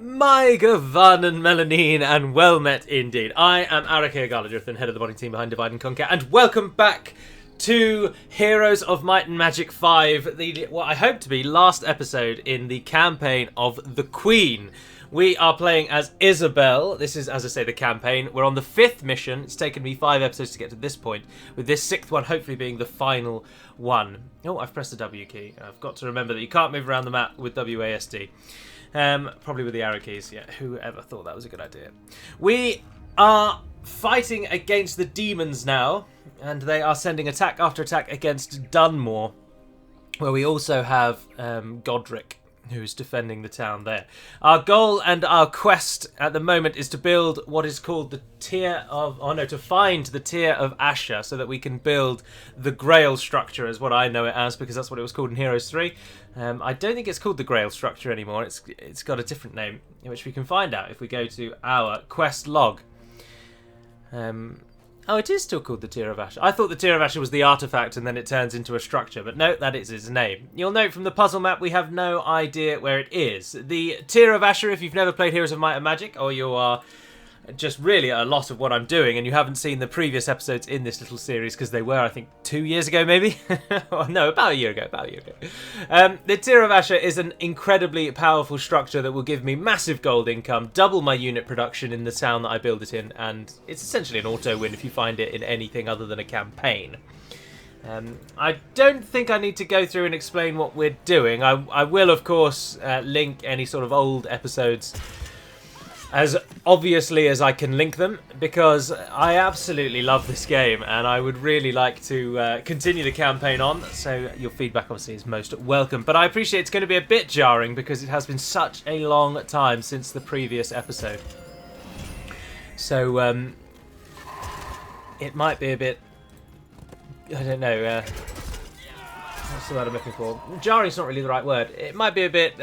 Maiga Van and Melanine, and well met indeed. I am Arakir Galadrift, head of the modding team behind Divide and Conquer, and welcome back to Heroes of Might and Magic 5, what I hope to be last episode in the campaign of the Queen. We are playing as Isabel. This is, as I say, the campaign. We're on the 5th mission. It's taken me 5 episodes to get to this point, with this 6th one hopefully being the final one. Oh, I've pressed the W key. I've got to remember that you can't move around the map with WASD. Probably with the arrow keys. Yeah, whoever thought that was a good idea. We are fighting against the demons now, and they are sending attack after attack against Dunmore, where we also have Godric, who's defending the town there. Our goal and our quest at the moment is to build what is called the Tear of... to find the Tear of Asher, so that we can build the Grail structure, is what I know it as, because that's what it was called in Heroes 3. I don't think it's called the Grail structure anymore. It's got a different name, which we can find out if we go to our quest log. Oh, it is still called the Tear of Asher. I thought the Tear of Asher was the artifact and then it turns into a structure, but no, that is its name. You'll note from the puzzle map we have no idea where it is. The Tear of Asher, if you've never played Heroes of Might and Magic, or you are just really at a loss of what I'm doing and you haven't seen the previous episodes in this little series, because they were, I think, 2 years ago maybe? No, about a year ago. The Tear of Asher is an incredibly powerful structure that will give me massive gold income, double my unit production in the town that I build it in, and it's essentially an auto win if you find it in anything other than a campaign. I don't think I need to go through and explain what we're doing. I will, of course, link any sort of old episodes as obviously as I can link them, because I absolutely love this game and I would really like to continue the campaign on, so your feedback obviously is most welcome. But I appreciate it's going to be a bit jarring because it has been such a long time since the previous episode. So it might be a bit, I don't know, what's the word I'm looking for? Jarring's not really the right word. It might be a bit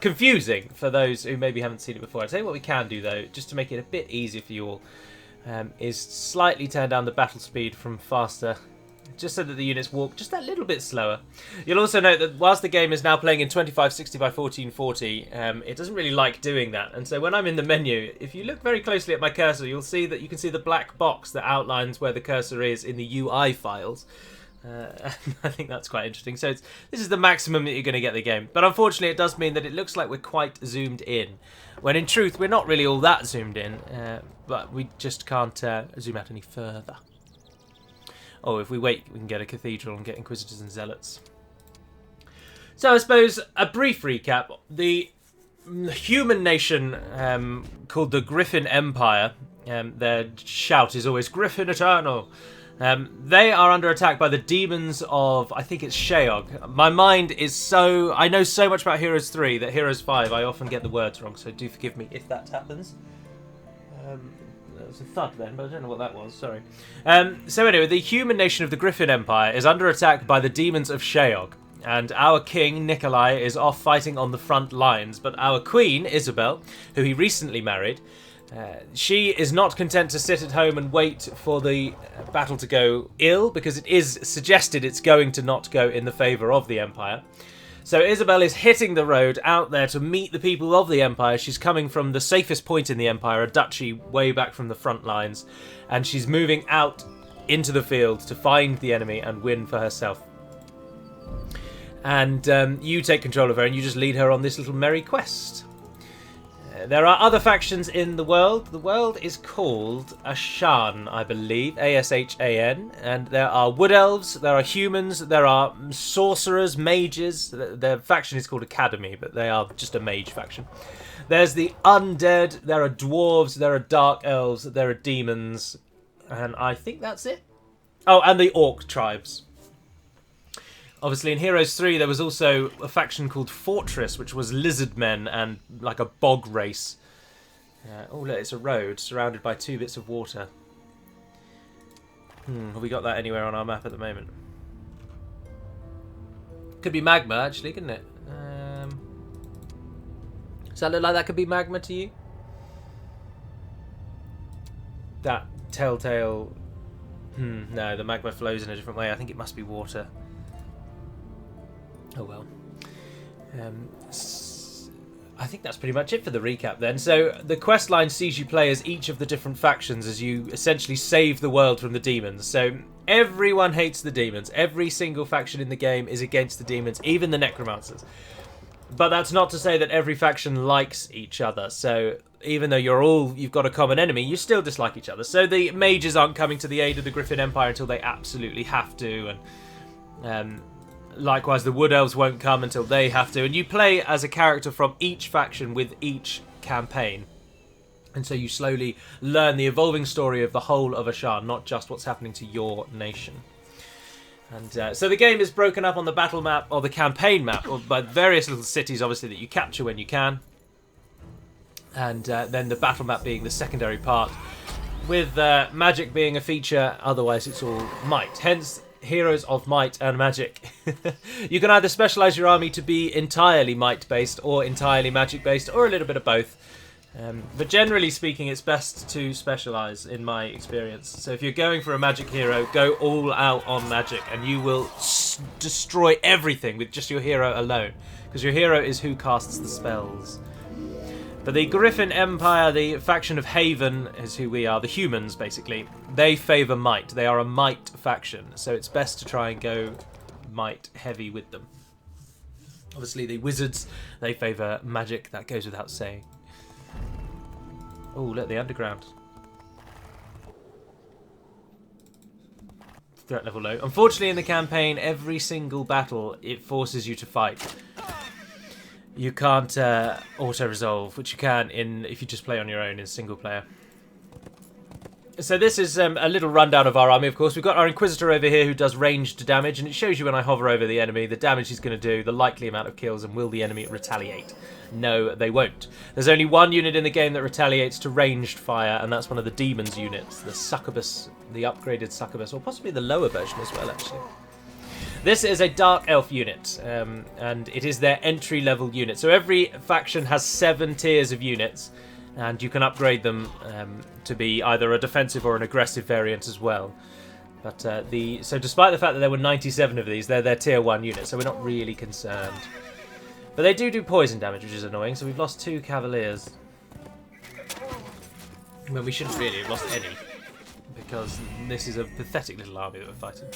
confusing for those who maybe haven't seen it before. I'll tell you what we can do, though, just to make it a bit easier for you all, is slightly turn down the battle speed from faster, just so that the units walk just that little bit slower. You'll also note that whilst the game is now playing in 2560 by 1440, it doesn't really like doing that. And so when I'm in the menu, if you look very closely at my cursor, you'll see that you can see the black box that outlines where the cursor is in the UI files. I think that's quite interesting. So this is the maximum that you're going to get the game. But unfortunately, it does mean that it looks like we're quite zoomed in, when in truth, we're not really all that zoomed in, but we just can't zoom out any further. Oh, if we wait, we can get a cathedral and get Inquisitors and Zealots. So I suppose a brief recap. The human nation called the Griffin Empire, their shout is always Griffin Eternal. They are under attack by the demons of, I think it's Sheog. My mind is so... I know so much about Heroes 3 that Heroes 5 I often get the words wrong, so do forgive me if that happens. That was a thud then, but I don't know what that was, sorry. So anyway, the human nation of the Griffin Empire is under attack by the demons of Sheog. And our king, Nikolai, is off fighting on the front lines, but our queen, Isabel, who he recently married... she is not content to sit at home and wait for the battle to go ill, because it is suggested it's going to not go in the favour of the Empire. So Isabel is hitting the road out there to meet the people of the Empire. She's coming from the safest point in the Empire, a duchy way back from the front lines, and she's moving out into the field to find the enemy and win for herself. And you take control of her and you just lead her on this little merry quest. There are other factions in the world. The world is called Ashan, I believe, Ashan, and there are wood elves, there are humans, there are sorcerers, mages. Their faction is called Academy, but they are just a mage faction. There's the undead, there are dwarves, there are dark elves, there are demons, and I think that's it. Oh, and the orc tribes. Obviously, in Heroes 3, there was also a faction called Fortress, which was lizard men and like a bog race. Oh, look, it's a road surrounded by 2 bits of water. Have we got that anywhere on our map at the moment? Could be magma, actually, couldn't it? Does that look like that could be magma to you? That telltale... no, the magma flows in a different way. I think it must be water. Oh well. I think that's pretty much it for the recap then. So the quest line sees you play as each of the different factions as you essentially save the world from the demons. So everyone hates the demons. Every single faction in the game is against the demons, even the necromancers. But that's not to say that every faction likes each other. So even though you've got a common enemy, you still dislike each other. So the mages aren't coming to the aid of the Griffin Empire until they absolutely have to, and likewise, the Wood Elves won't come until they have to. And you play as a character from each faction with each campaign. And so you slowly learn the evolving story of the whole of Ashan, not just what's happening to your nation. And so the game is broken up on the battle map, or the campaign map, or by various little cities, obviously, that you capture when you can. And then the battle map being the secondary part, with magic being a feature, otherwise it's all might. Hence, Heroes of Might and Magic. You can either specialise your army to be entirely might-based, or entirely magic-based, or a little bit of both. But generally speaking, it's best to specialise, in my experience. So if you're going for a magic hero, go all out on magic, and you will destroy everything with just your hero alone. Because your hero is who casts the spells. But the Griffin Empire, the faction of Haven, is who we are. The humans, basically. They favour might. They are a might faction. So it's best to try and go might heavy with them. Obviously, the wizards, they favour magic. That goes without saying. Oh, look, the underground. Threat level low. Unfortunately, in the campaign, every single battle, it forces you to fight. You can't auto-resolve, which you can if you just play on your own in single player. So this is a little rundown of our army, of course. We've got our Inquisitor over here who does ranged damage, and it shows you when I hover over the enemy the damage he's going to do, the likely amount of kills, and will the enemy retaliate? No, they won't. There's only one unit in the game that retaliates to ranged fire, and that's one of the Demons units, the Succubus, the upgraded Succubus, or possibly the lower version as well, actually. This is a Dark Elf unit, and it is their entry-level unit. So every faction has 7 tiers of units, and you can upgrade them to be either a defensive or an aggressive variant as well. But so despite the fact that there were 97 of these, they're their tier 1 unit, so we're not really concerned. But they do poison damage, which is annoying, so we've lost 2 Cavaliers. Well, we shouldn't really have lost any, because this is a pathetic little army that we're fighting.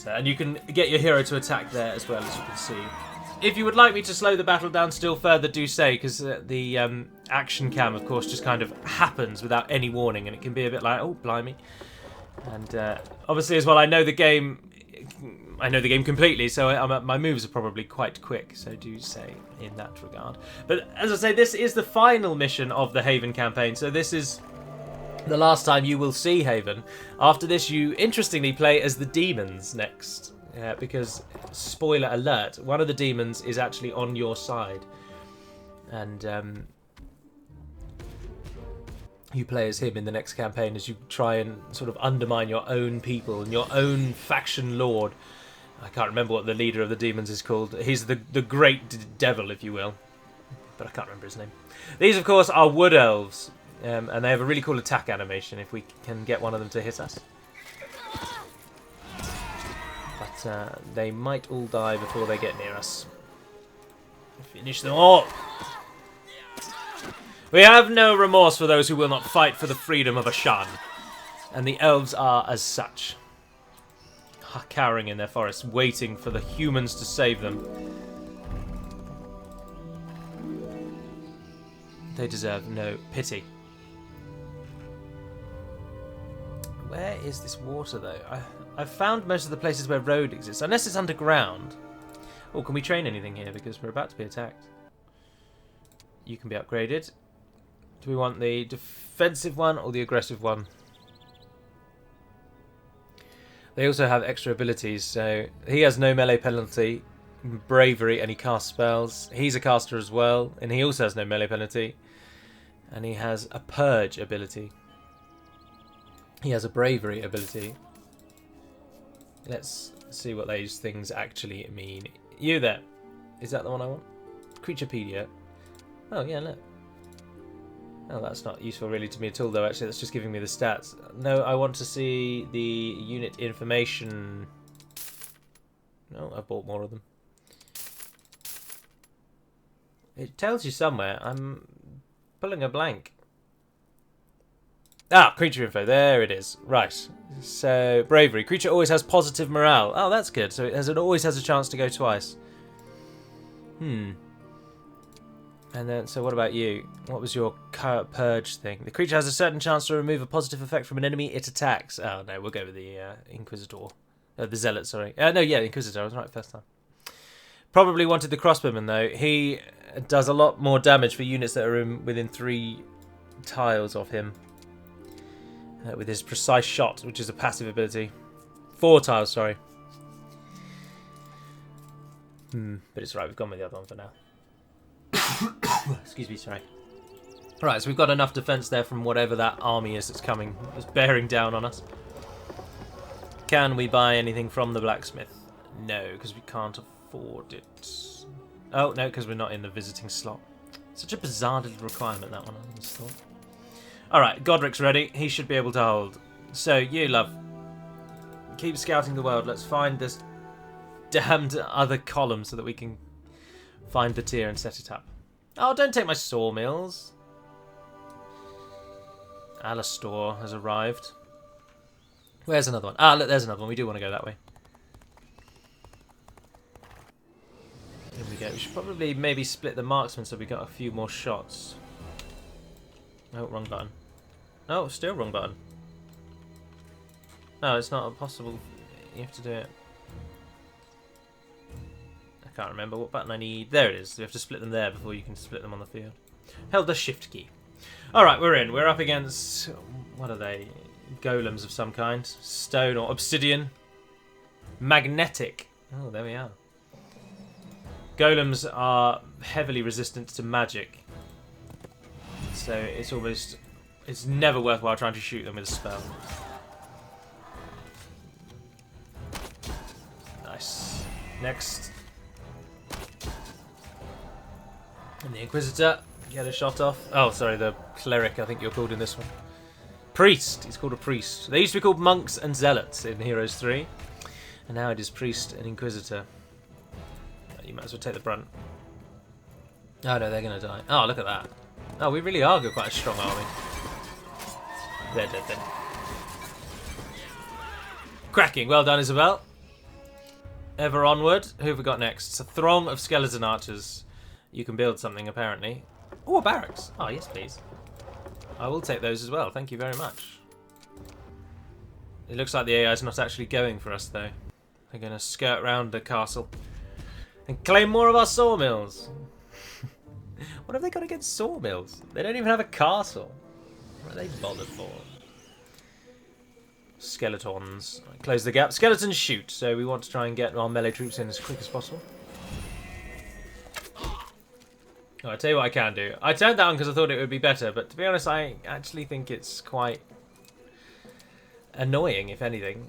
And you can get your hero to attack there as well, as you can see. If you would like me to slow the battle down still further, do say, because the action cam, of course, just kind of happens without any warning, and it can be a bit like, oh, blimey. And obviously, as well, I know the game completely, so my moves are probably quite quick, so do say in that regard. But as I say, this is the final mission of the Haven campaign, so this is the last time you will see Haven. After this, you interestingly play as the demons next. Because, spoiler alert, one of the demons is actually on your side. And you play as him in the next campaign as you try and sort of undermine your own people and your own faction lord. I can't remember what the leader of the demons is called. He's the great devil, if you will. But I can't remember his name. These, of course, are Wood Elves. And they have a really cool attack animation if we can get one of them to hit us. But they might all die before they get near us. Finish them all! We have no remorse for those who will not fight for the freedom of Ashan. And the elves are as such. Cowering in their forests, waiting for the humans to save them. They deserve no pity. Where is this water, though? I've found most of the places where road exists, unless it's underground. Oh, can we train anything here? Because we're about to be attacked. You can be upgraded. Do we want the defensive one or the aggressive one? They also have extra abilities, so he has no melee penalty, bravery, and he casts spells. He's a caster as well, and he also has no melee penalty. And he has a purge ability. He has a bravery ability. Let's see what those things actually mean. You there. Is that the one I want? Creaturepedia. Oh, yeah, look. Oh, that's not useful really to me at all, though, actually. That's just giving me the stats. No, I want to see the unit information. No, I bought more of them. It tells you somewhere. I'm pulling a blank. Ah, creature info. There it is. Right. So, bravery. Creature always has positive morale. Oh, that's good. So it always has a chance to go twice. And then, so what about you? What was your purge thing? The creature has a certain chance to remove a positive effect from an enemy it attacks. Oh, no, we'll go with the Inquisitor. The Zealot, sorry. No, yeah, Inquisitor. I was right first time. Probably wanted the crossbowman, though. He does a lot more damage for units that are within 3 tiles of him. With his precise shot, which is a passive ability. 4 tiles, sorry. But it's right, we've gone with the other one for now. Excuse me, sorry. Right, so we've got enough defense there from whatever that army is that's coming, that's bearing down on us. Can we buy anything from the blacksmith? No, because we can't afford it. Oh, no, because we're not in the visiting slot. Such a bizarre little requirement, that one, I just thought. Alright, Godric's ready. He should be able to hold. So, you, love. Keep scouting the world. Let's find this damned other column so that we can find the tier and set it up. Oh, don't take my sawmills. Alastor has arrived. Where's another one? Ah, look, there's another one. We do want to go that way. Here we go. We should probably maybe split the marksman so we got a few more shots. Oh, wrong button. Oh, still wrong button. No, it's not possible. You have to do it. I can't remember what button I need. There it is. You have to split them there before you can split them on the field. Held the shift key. Alright, we're in. We're up against... What are they? Golems of some kind. Stone or obsidian. Magnetic. Oh, there we are. Golems are heavily resistant to magic. So it's almost... It's never worthwhile trying to shoot them with a spell. Nice. Next. And the Inquisitor. Get a shot off. Oh, sorry, the Cleric, I think you're called in this one. Priest. He's called a Priest. They used to be called Monks and Zealots in Heroes 3. And now it is Priest and Inquisitor. You might as well take the brunt. Oh no, they're going to die. Oh, look at that. Oh, we really are quite a strong army. They're dead then. Cracking. Well done, Isabel. Ever onward. Who have we got next? It's a throng of skeleton archers. You can build something, apparently. Oh, a barracks. Oh, yes, please. I will take those as well. Thank you very much. It looks like the AI is not actually going for us, though. They're going to skirt round the castle and claim more of our sawmills. What have they got against sawmills? They don't even have a castle. What are they bothered for? Skeletons. Right, close the gap. Skeletons shoot, so we want to try and get our melee troops in as quick as possible. Oh, I'll tell you what I can do. I turned that on because I thought it would be better, but to be honest, I actually think it's quite annoying, if anything.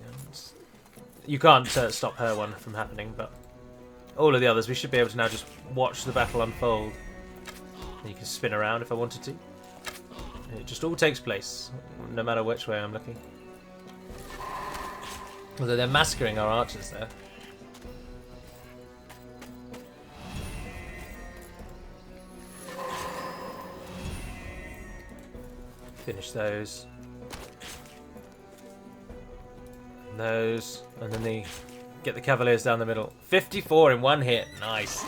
You can't stop her one from happening, but all of the others, we should be able to now just watch the battle unfold. And you can spin around if I wanted to. It just all takes place, no matter which way I'm looking. Although they're massacring our archers there. Finish those. And those. And then get the Cavaliers down the middle. 54 in one hit. Nice.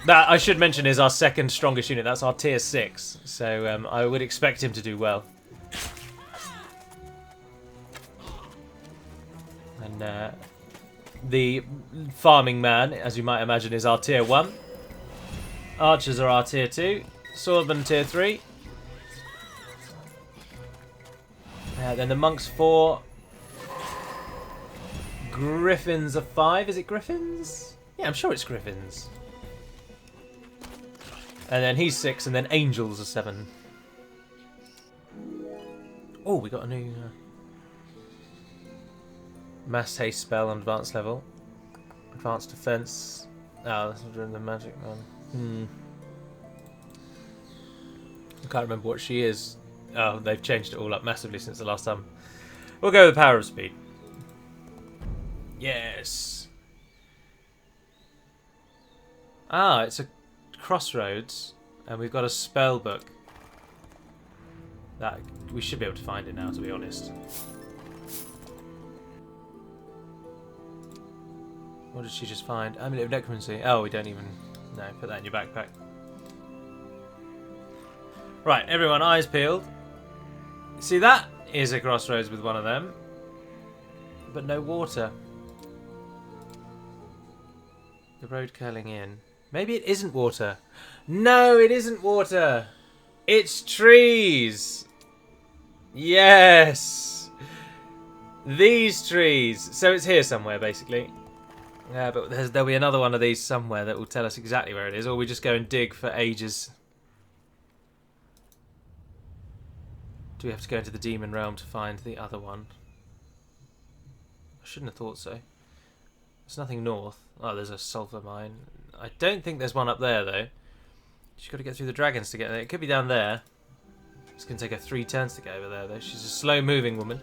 That, I should mention, is our second strongest unit. That's our tier 6. So I would expect him to do well. And the farming man, as you might imagine, is our tier 1. Archers are our tier 2. Swordmen tier 3. Then the monks 4. Griffins are 5. Is it Griffins? Yeah, I'm sure it's Griffins. And then he's 6, and then angels are 7. Oh, we got a new mass haste spell on advanced level. Advanced defense. Oh, that's during the magic one. I can't remember what she is. Oh, they've changed it all up massively since the last time. We'll go with the power of speed. Yes. Ah, it's a crossroads, and we've got a spell book. That we should be able to find it now, to be honest. What did she just find? Amulet of Necromancy. Oh, we don't even... No, put that in your backpack. Right, everyone, eyes peeled. See, that is a crossroads with one of them. But no water. The road curling in. Maybe it isn't water. No, it isn't water. It's trees. Yes. These trees. So it's here somewhere, basically. Yeah, but there'll be another one of these somewhere that will tell us exactly where it is, or we just go and dig for ages. Do we have to go into the demon realm to find the other one? I shouldn't have thought so. There's nothing north. Oh, there's a sulfur mine. I don't think there's one up there, though. She's got to get through the dragons to get there. It could be down there. It's going to take her 3 turns to get over there, though. She's a slow-moving woman.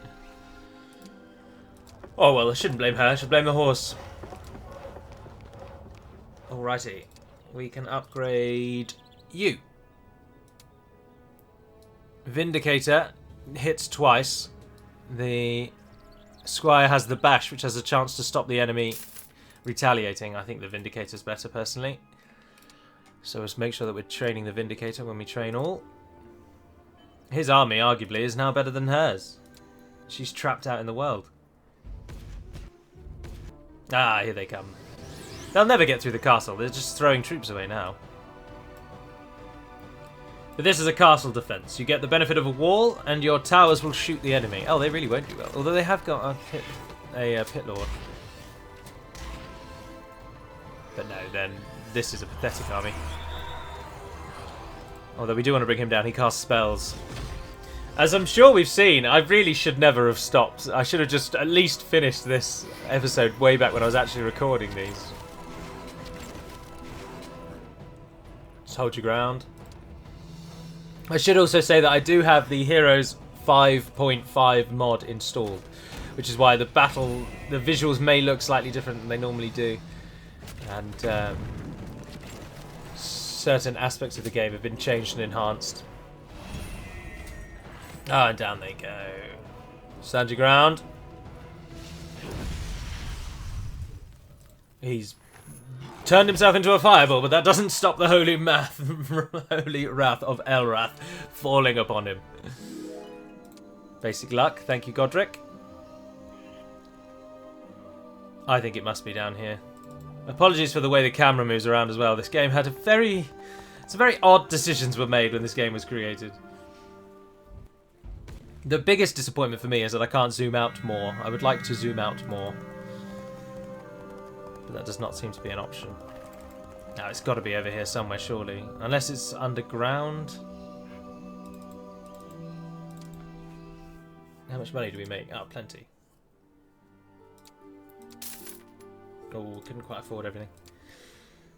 Oh, well, I shouldn't blame her. I should blame the horse. Alrighty. We can upgrade you. Vindicator hits twice. The Squire has the bash, which has a chance to stop the enemy retaliating. I think the Vindicator's better, personally. So let's make sure that we're training the Vindicator when we train all. His army, arguably, is now better than hers. She's trapped out in the world. Ah, here they come. They'll never get through the castle. They're just throwing troops away now. But this is a castle defense. You get the benefit of a wall, and your towers will shoot the enemy. Oh, they really won't do well. Although they have got a pit lord. But no, then this is a pathetic army. Although we do want to bring him down. He casts spells. As I'm sure we've seen, I really should never have stopped. I should have just at least finished this episode way back when I was actually recording these. Just hold your ground. I should also say that I do have the Heroes 5.5 mod installed, which is why the visuals may look slightly different than they normally do, and certain aspects of the game have been changed and enhanced. Ah, and down they go. Stand your ground. He's turned himself into a fireball, but that doesn't stop the holy wrath of Elrath falling upon him. Basic luck. Thank you, Godric. I think it must be down here. Apologies for the way the camera moves around as well. This game had some very odd decisions were made when this game was created. The biggest disappointment for me is that I can't zoom out more. I would like to zoom out more. But that does not seem to be an option. Now, it's got to be over here somewhere, surely. Unless it's underground. How much money do we make? Oh, plenty. Oh, couldn't quite afford everything.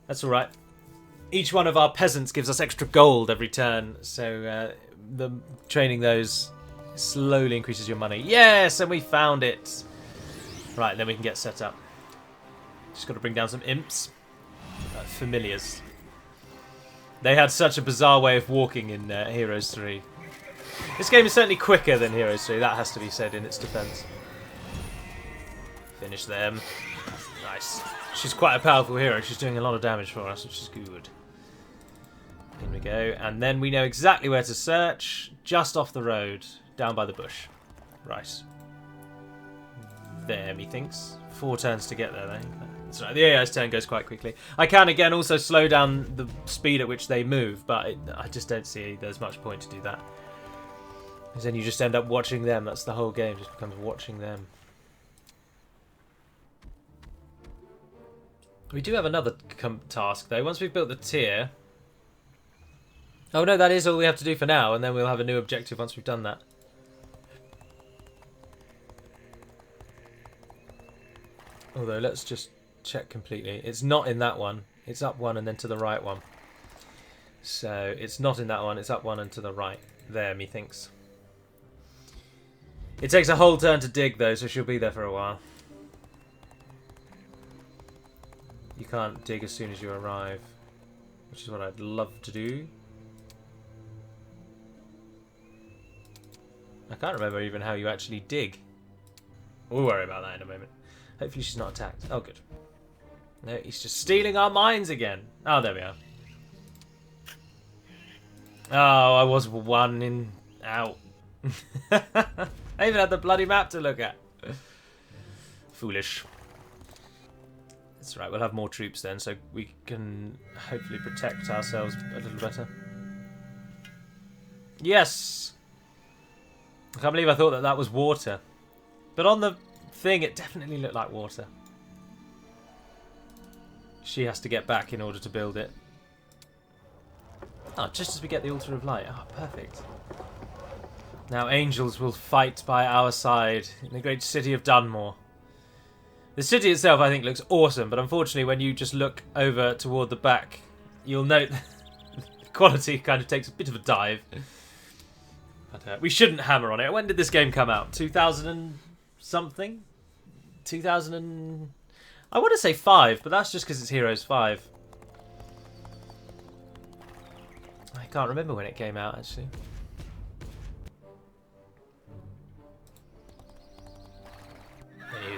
That's alright. Each one of our peasants gives us extra gold every turn, so training those slowly increases your money. Yes, and we found it! Right, then we can get set up. Just got to bring down some imps. Familiars. They had such a bizarre way of walking in Heroes 3. This game is certainly quicker than Heroes 3, that has to be said in its defense. Finish them. Nice. She's quite a powerful hero. She's doing a lot of damage for us, which is good. In we go. And then we know exactly where to search. Just off the road. Down by the bush. Right. There, methinks. 4 turns to get there, though. That's right. The AI's turn goes quite quickly. I can, again, also slow down the speed at which they move, but I just don't see there's much point to do that. Because then you just end up watching them. That's the whole game. Just becomes watching them. We do have another task, though. Once we've built the tier... Oh, no, that is all we have to do for now, and then we'll have a new objective once we've done that. Although, let's just check completely. It's not in that one. It's up one and then to the right one. So, it's not in that one. It's up one and to the right. There, methinks. It takes a whole turn to dig, though, so she'll be there for a while. You can't dig as soon as you arrive. which is what I'd love to do. I can't remember even how you actually dig. We'll worry about that in a moment. Hopefully she's not attacked. Oh, good. No, he's just stealing our mines again. Oh, there we are. Oh, I was one in out. I even had the bloody map to look at. Foolish. That's right, we'll have more troops then, so we can hopefully protect ourselves a little better. Yes! I can't believe I thought that that was water. But on the thing, it definitely looked like water. She has to get back in order to build it. Oh, just as we get the Altar of Light. Oh, perfect. Now angels will fight by our side in the great city of Dunmore. The city itself, I think, looks awesome, but unfortunately when you just look over toward the back, you'll note the quality kind of takes a bit of a dive. But we shouldn't hammer on it. When did this game come out? 2000 and something? 2000 and... I want to say 5, but that's just because it's Heroes 5. I can't remember when it came out, actually.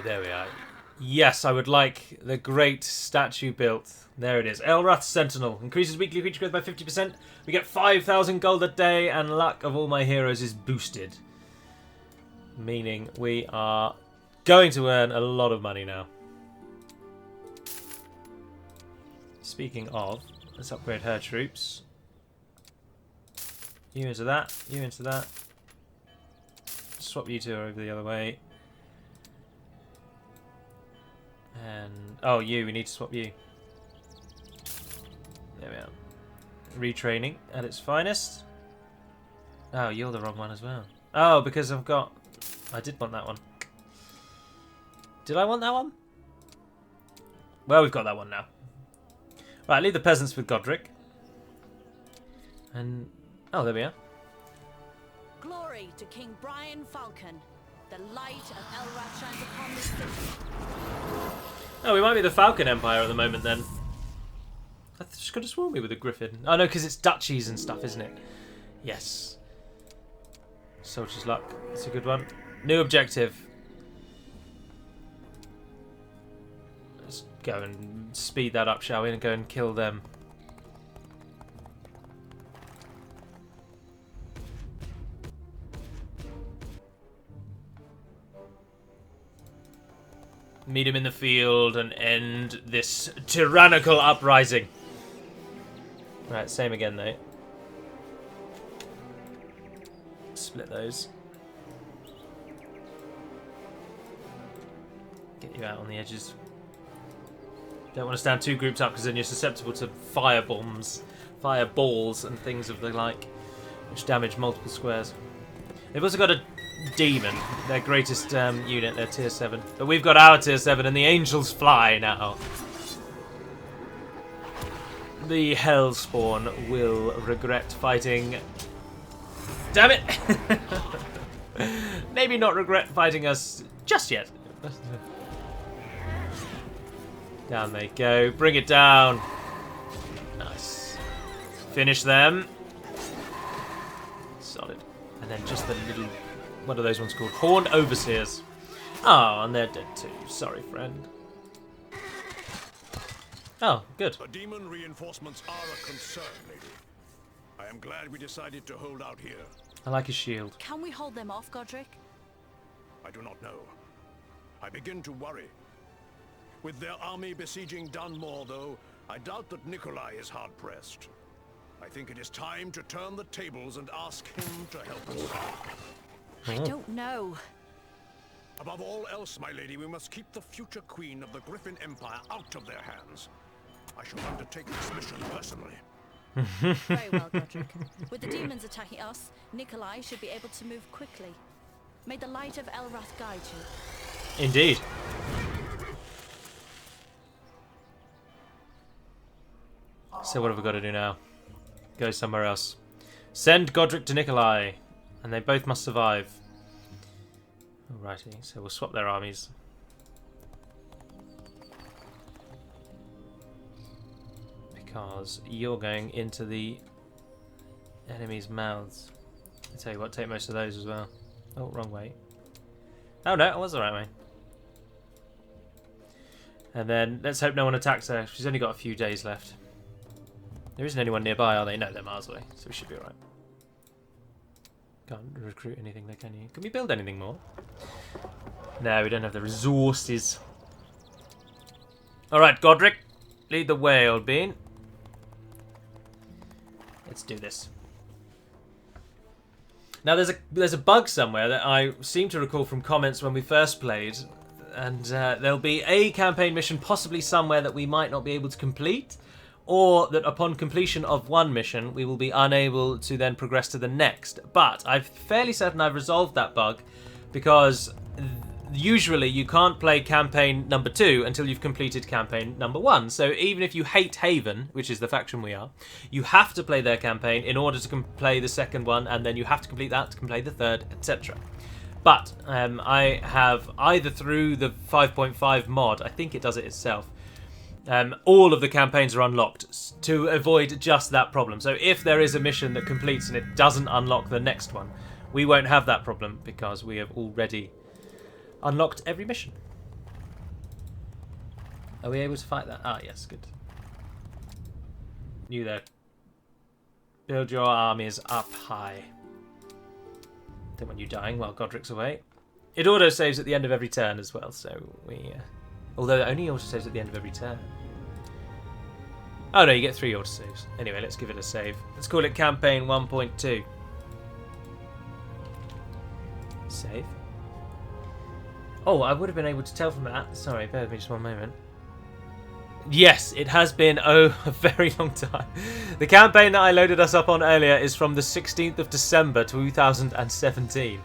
There we are. Yes, I would like the great statue built. There it is. Elrath Sentinel. Increases weekly creature growth by 50%. We get 5,000 gold a day, and luck of all my heroes is boosted. Meaning we are going to earn a lot of money now. Speaking of, let's upgrade her troops. You into that, you into that. Swap you two over the other way. And, oh, we need to swap you. There we are. Retraining at its finest. Oh, you're the wrong one as well. Oh, because I've got... I did want that one. Did I want that one? Well, we've got that one now. Right, leave the peasants with Godric. And... oh, there we are. Glory to King Brian Falcon. The light of Elrath shines upon this city. Oh, we might be the Falcon Empire at the moment then. I just could have sworn we were the Griffin. Oh no, because it's duchies and stuff, isn't it? Yes. Soldier's Luck. That's a good one. New objective. Let's go and speed that up, shall we? And go and kill them. Meet him in the field and end this tyrannical uprising. Right, same again though. Split those. Get you out on the edges. Don't want to stand two groups up because then you're susceptible to fire bombs, fireballs and things of the like, which damage multiple squares. They've also got a demon, their greatest unit, their tier 7. But we've got our tier 7 and the angels fly now. The Hellspawn will regret fighting. Damn it! Maybe not regret fighting us just yet. Down they go. Bring it down. Nice. Finish them. Solid. And then just the little... what are those ones called? Horned Overseers. Oh, and they're dead too. Sorry, friend. Oh, good. The demon reinforcements are a concern, lady. I am glad we decided to hold out here. I like his shield. Can we hold them off, Godric? I do not know. I begin to worry. With their army besieging Dunmore, though, I doubt that Nikolai is hard-pressed. I think it is time to turn the tables and ask him to help us. I don't know. Above all else, my lady, we must keep the future queen of the Griffin Empire out of their hands. I shall undertake this mission personally. Very well, Godric. With the demons attacking us, Nikolai should be able to move quickly. May the light of Elrath guide you. Indeed. So what have we got to do now? Go somewhere else. Send Godric to Nikolai. And they both must survive. Alrighty, so we'll swap their armies. because you're going into the enemy's mouths. I tell you what, take most of those as well. Oh, wrong way. Oh no, it was the right way. And then let's hope no one attacks her. She's only got a few days left. There isn't anyone nearby, are they? No, they're miles away, so we should be alright. Can't recruit anything there, can you? Can we build anything more? No, we don't have the resources. Alright, Godric. Lead the way, old bean. Let's do this. Now, there's a bug somewhere that I seem to recall from comments when we first played, and there'll be a campaign mission possibly somewhere that we might not be able to complete, or that upon completion of one mission, we will be unable to then progress to the next. But I'm fairly certain I've resolved that bug, because usually you can't play campaign number 2 until you've completed campaign number 1. So even if you hate Haven, which is the faction we are, you have to play their campaign in order to play the second one, and then you have to complete that to play the third, etc. But I have, either through the 5.5 mod, I think it does it itself, all of the campaigns are unlocked to avoid just that problem. So if there is a mission that completes and it doesn't unlock the next one, we won't have that problem because we have already unlocked every mission. Are we able to fight that? Ah, yes, good. You there. Build your armies up high. Don't want you dying while Godric's away. It auto-saves at the end of every turn as well, so we... although it only auto-saves at the end of every turn. Oh no, you get 3 auto-saves. Anyway, let's give it a save. Let's call it Campaign 1.2. Save. Oh, I would have been able to tell from that. Sorry, bear with me just one moment. Yes, it has been a very long time. The campaign that I loaded us up on earlier is from the 16th of December 2017.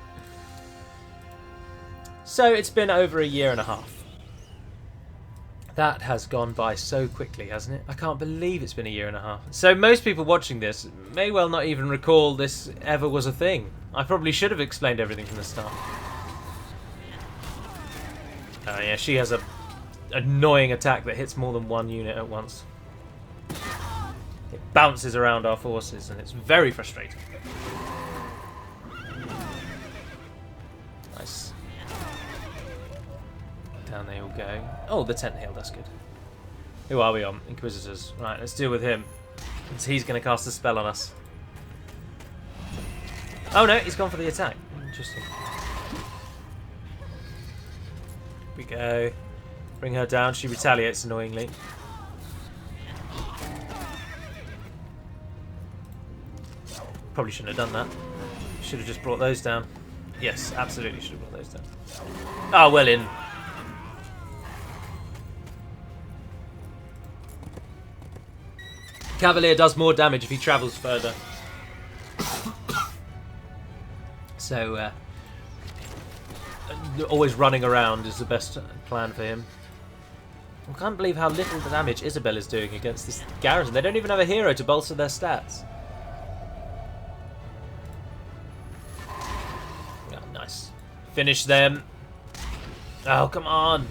So it's been over a year and a half. That has gone by so quickly, hasn't it? I can't believe it's been a year and a half. So most people watching this may well not even recall this ever was a thing. I probably should have explained everything from the start. Oh yeah, she has a annoying attack that hits more than one unit at once. It bounces around our forces and it's very frustrating. Nice. Down they all go. Oh, the tent hill, that's good. Who are we on? Inquisitors. Right, let's deal with him. He's going to cast a spell on us. Oh no, he's gone for the attack. Interesting. We go. Bring her down. She retaliates annoyingly. Probably shouldn't have done that. Should have just brought those down. Yes, absolutely should have brought those down. Ah, well in. Cavalier does more damage if he travels further. So, always running around is the best plan for him. I can't believe how little damage Isabel is doing against this garrison. They don't even have a hero to bolster their stats. Oh, nice. Finish them. Oh, come on.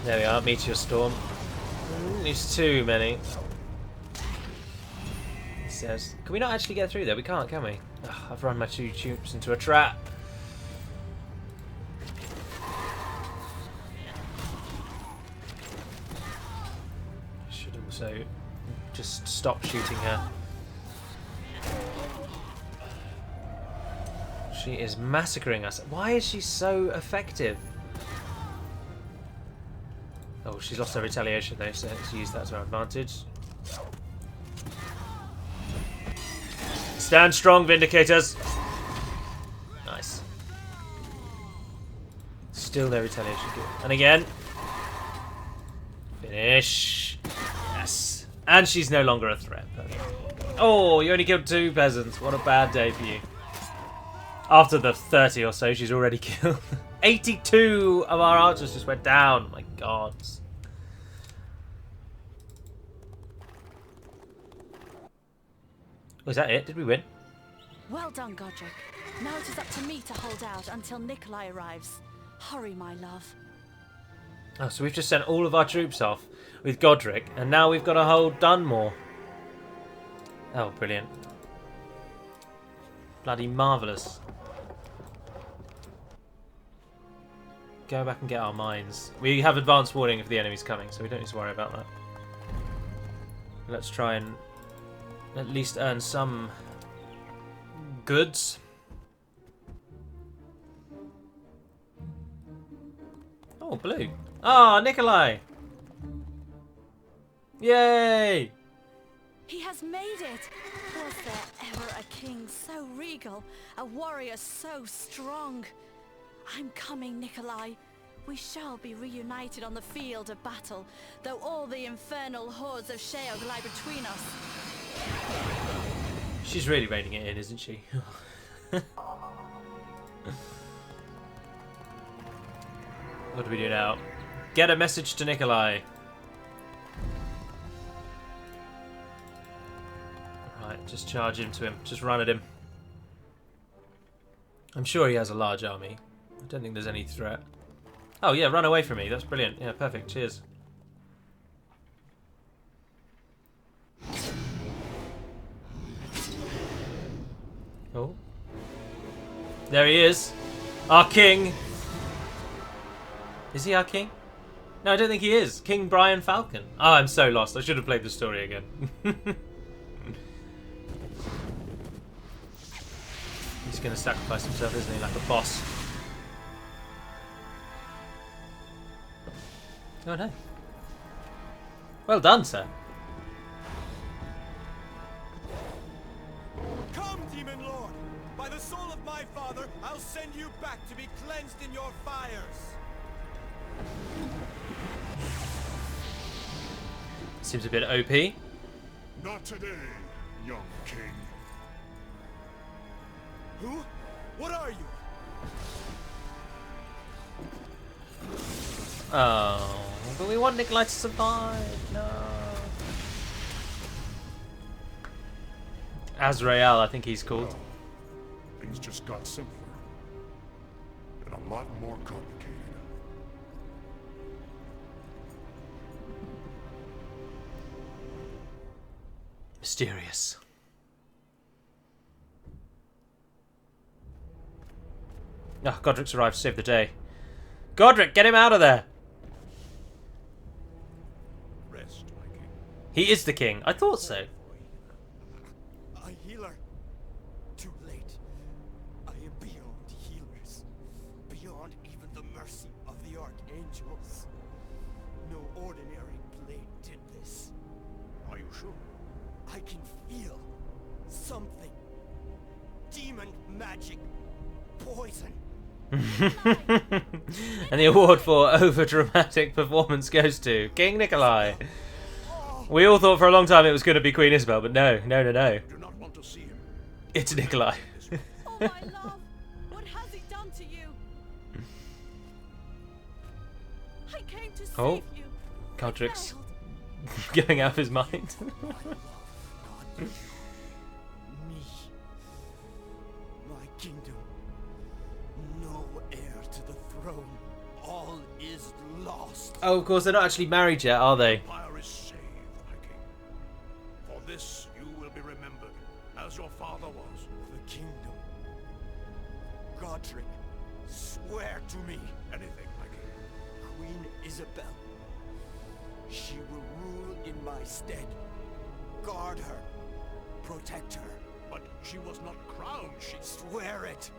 There we are, Meteor Storm. There's too many. He says, can we not actually get through there? We can't, can we? Ugh, I've run my 2 troops into a trap. Should also just stop shooting her. She is massacring us. Why is she so effective? Oh, she's lost her retaliation though, so let's use that to our advantage. Stand strong, Vindicators! Nice. Still no retaliation. Good. And again. Finish. Yes. And she's no longer a threat. Oh, you only killed 2 peasants. What a bad day for you. After the 30 or so she's already killed. 82 of our archers just went down. My God. Was that it? Did we win? Well done, Godric. Now it is up to me to hold out until Nikolai arrives. Hurry, my love. Oh, so we've just sent all of our troops off. with Godric, and now we've got to hold Dunmore. Oh, brilliant. Bloody marvellous. Go back and get our mines. We have advance warning if the enemy's coming, so we don't need to worry about that. Let's try and at least earn some goods. Oh, blue. Ah, Nikolai! Yay! He has made it! Was there ever a king so regal, a warrior so strong? I'm coming, Nikolai. We shall be reunited on the field of battle, though all the infernal hordes of Sheol lie between us. She's really reining it in, isn't she? What do we do now? Get a message to Nikolai. Right, just charge into him. Just run at him. I'm sure he has a large army. I don't think there's any threat. Oh yeah, run away from me. That's brilliant. Yeah, perfect. Cheers. Oh. There he is. Our king. Is he our king? No, I don't think he is. King Brian Falcon. Oh, I'm so lost. I should have played the story again. He's going to sacrifice himself, isn't he? Like a boss. Oh no. Well done, sir. Come, Demon Lord! By the soul of my father, I'll send you back to be cleansed in your fires! Seems a bit OP. Not today, young king. Who? What are you? Oh, but we want Nikolai to survive. No. Azrael, I think he's called. Things just got simpler. And a lot more complicated. Mysterious. Oh, Godric's arrived to save the day. Godric, get him out of there! Rest, my king. He is the king. I thought so. A healer. Too late. I am beyond healers. Beyond even the mercy of the archangels. No ordinary blade did this. Are you sure? I can feel something. Demon magic. Poison. And the award for over-dramatic performance goes to King Nikolai. We all thought for a long time it was going to be Queen Isabel, but no. I do not want to see him. It's Nikolai. Oh my love, what has he done to you? I came to save you. I Godric's failed. going out of his mind. Me. My kingdom. No heir to the throne. All is lost. Oh, of course, they're not actually married yet, are they? Empire is saved, my king. For this you will be remembered, as your father was. The kingdom. Godric, swear to me. Anything, my king. Queen Isabel. She will rule in my stead. Guard her. Protect her. But she was not crowned, she Swear it.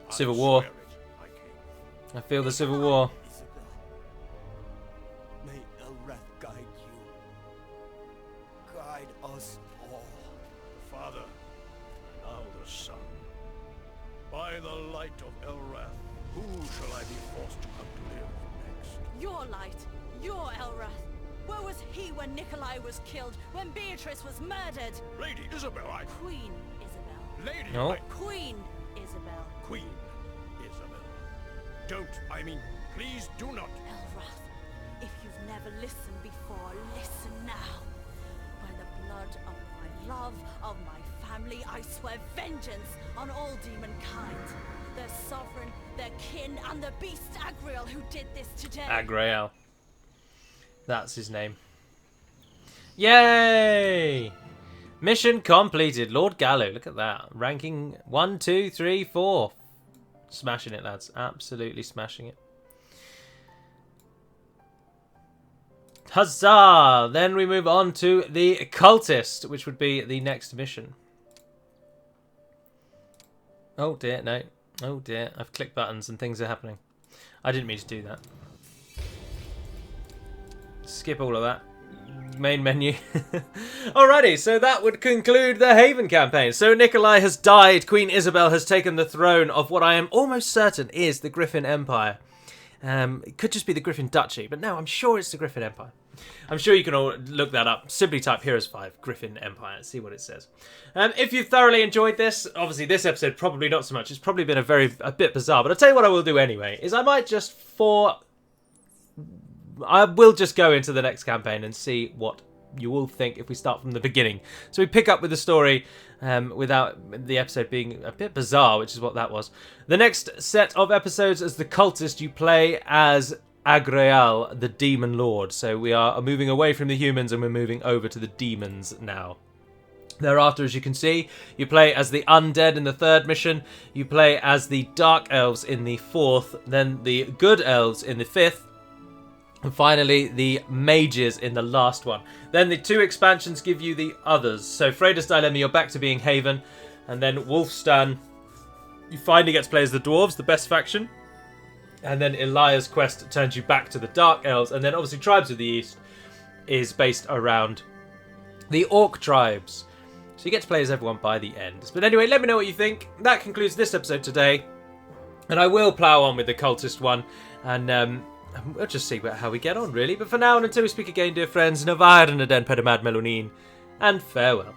Civil I War. swear it, my king. I feel the Civil War. Isabel. May Elrath guide you. Guide us all. Father, now the son. By the light of Elrath, who shall I be forced to outlive next? Your light, your Elrath. Where was he when Nikolai was killed, when Beatrice was murdered? Lady Isabel, Queen Isabel. Lady, No. Queen Isabel. Queen Isabel. Please do not. Elrath, if you've never listened before, listen now. By the blood of my love, of my family, I swear vengeance on all demon kind. Their sovereign, their kin, and the beast Agriel who did this today. Agriel. That's his name. Yay! Mission completed. Lord Gallo, look at that. Ranking 1, 2, 3, 4. Smashing it, lads. Absolutely smashing it. Huzzah! Then we move on to the Cultist, which would be the next mission. Oh dear, no. Oh dear, I've clicked buttons and things are happening. I didn't mean to do that. Skip all of that. Main menu. Alrighty, so that would conclude the Haven campaign. So Nikolai has died. Queen Isabel has taken the throne of what I am almost certain is the Griffin Empire. It could just be the Griffin Duchy, but no, I'm sure it's the Griffin Empire. I'm sure you can all look that up. Simply type Heroes 5 Griffin Empire and see what it says. If you thoroughly enjoyed this, obviously this episode probably not so much. It's probably been a bit bizarre, but I'll tell you what I will do anyway, is I might just I will just go into the next campaign and see what you all think if we start from the beginning. So we pick up with the story without the episode being a bit bizarre, which is what that was. The next set of episodes as the Cultist, you play as Agreal, the Demon Lord. So we are moving away from the humans and we're moving over to the demons now. Thereafter, as you can see, you play as the Undead in the 3rd mission, you play as the Dark Elves in the 4th, then the Good Elves in the 5th, and finally, the Mages in the last one. Then the 2 expansions give you the others. So Freda's Dilemma, you're back to being Haven. And then Wolfstan, you finally get to play as the Dwarves, the best faction. And then Elia's Quest turns you back to the Dark Elves. And then obviously Tribes of the East is based around the Orc tribes. So you get to play as everyone by the end. But anyway, let me know what you think. That concludes this episode today. And I will plough on with the Cultist one. And we'll just see how we get on, really. But for now, and until we speak again, dear friends, Navarre and Aden Pedamad Melonin, and farewell.